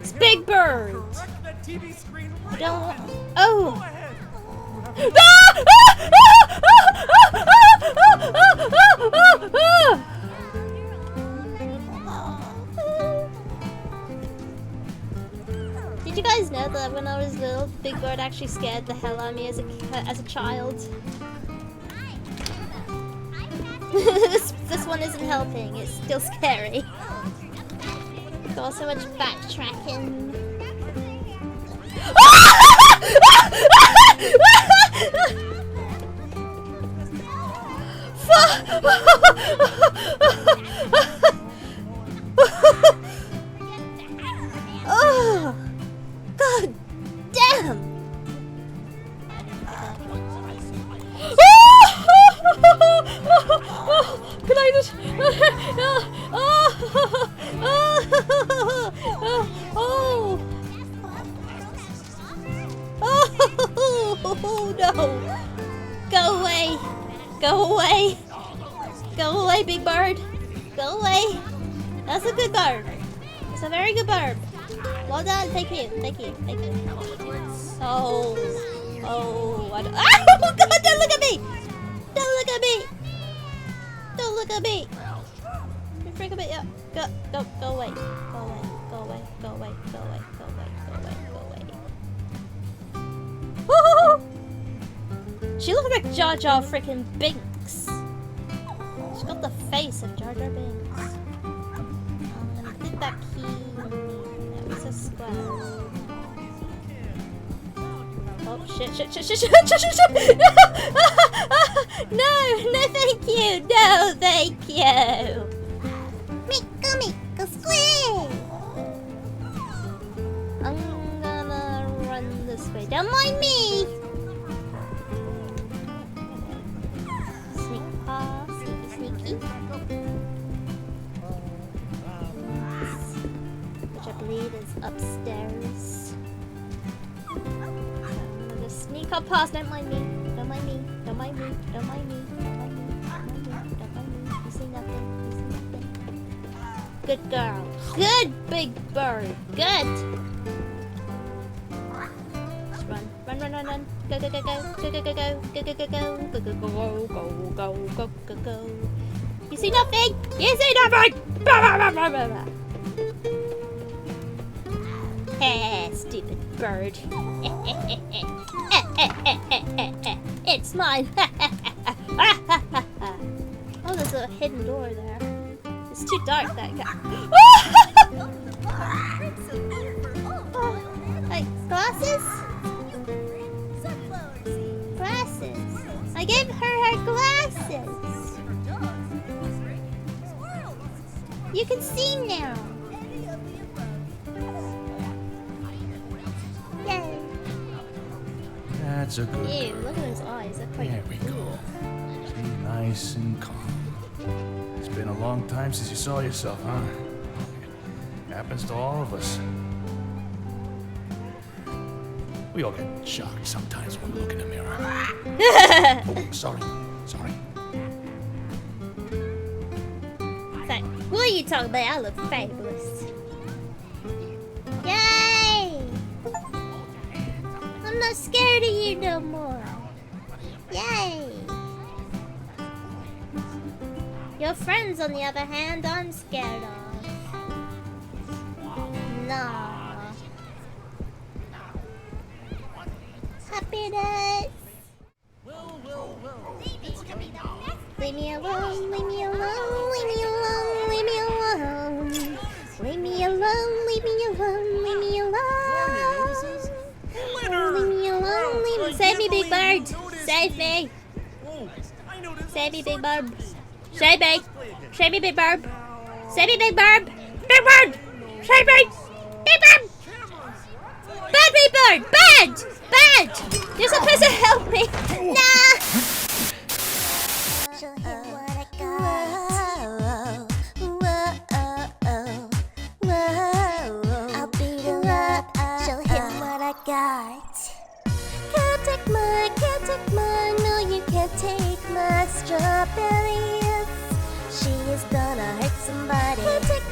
It's Big Bird. I don't want... Oh. Did you guys know that when I was little, Big Bird actually scared the hell out of me as a child? This one isn't helping. It's still scary. Got so much backtracking. Oh, God damn! Can I just? Oh no! Go away! Go away! Go away, Big Bird! Go away! That's a good bird. It's a very good bird. Well done. Thank you. Thank you. Thank you. Oh. Oh. I don't... Oh God! Don't look at me! Don't look at me! Don't look at me! You freak a bit. Yeah. Go away. Go away. Go away. Go away. Go away. Go away. Go away. Go away. Woohoo! She looks like Jar Jar freaking Binks. She's got the face of Jar Jar Binks. I'm gonna put that key in me. It's a square. Oh shit! No, thank you. No, thank you. Miko, square. I'm gonna run this way. Don't mind me. Sneak past, sneaky. Which I believe is upstairs. Sneak up past, don't mind me. Don't mind me. Don't mind me. Don't mind me. Don't mind me. Don't mind me. Don't mind me. You see nothing. You see nothing. Good girl. Good Big Bird. Good. Just run. Run, run, run, run. Go, go, go, go. Go, go, go, go. Go, go, go, go. Go, go, go, go, go, go, go, go. You see nothing? You see nothing! Heh, stupid bird. It's mine. Oh, there's a hidden door there. It's too dark, that guy. Like, glasses? Glasses. I gave her glasses. You can see now. Yay. That's a good Ew, girl. look at his eyes. They're quite There we go. Be nice and calm. It's been a long time since you saw yourself, huh? Happens to all of us. We all get shocked sometimes when we look in the mirror. Oh, sorry. Sorry. Like, what are you talking about? I look fabulous. Yay! I'm not scared of you no more. Yay! Your friends, on the other hand, I'm scared of. Nah. Happiness! Leave me alone, leave me alone, leave me alone, leave me alone. Leave me alone, leave me alone, leave me alone. Leave me alone, leave me. Save me, Big Bird! Save me! Save me, Big Bird! Save me! Save me, Big Bird! Save me, Big Bird! Big Bird! Save me! Big Bird! Bad, Big Bird! Bad! Bad! You're supposed to help me! Nah! I'll beat her up, show him what I got. Can't take mine, no you can't take my strawberries. She is gonna hurt somebody. Can't take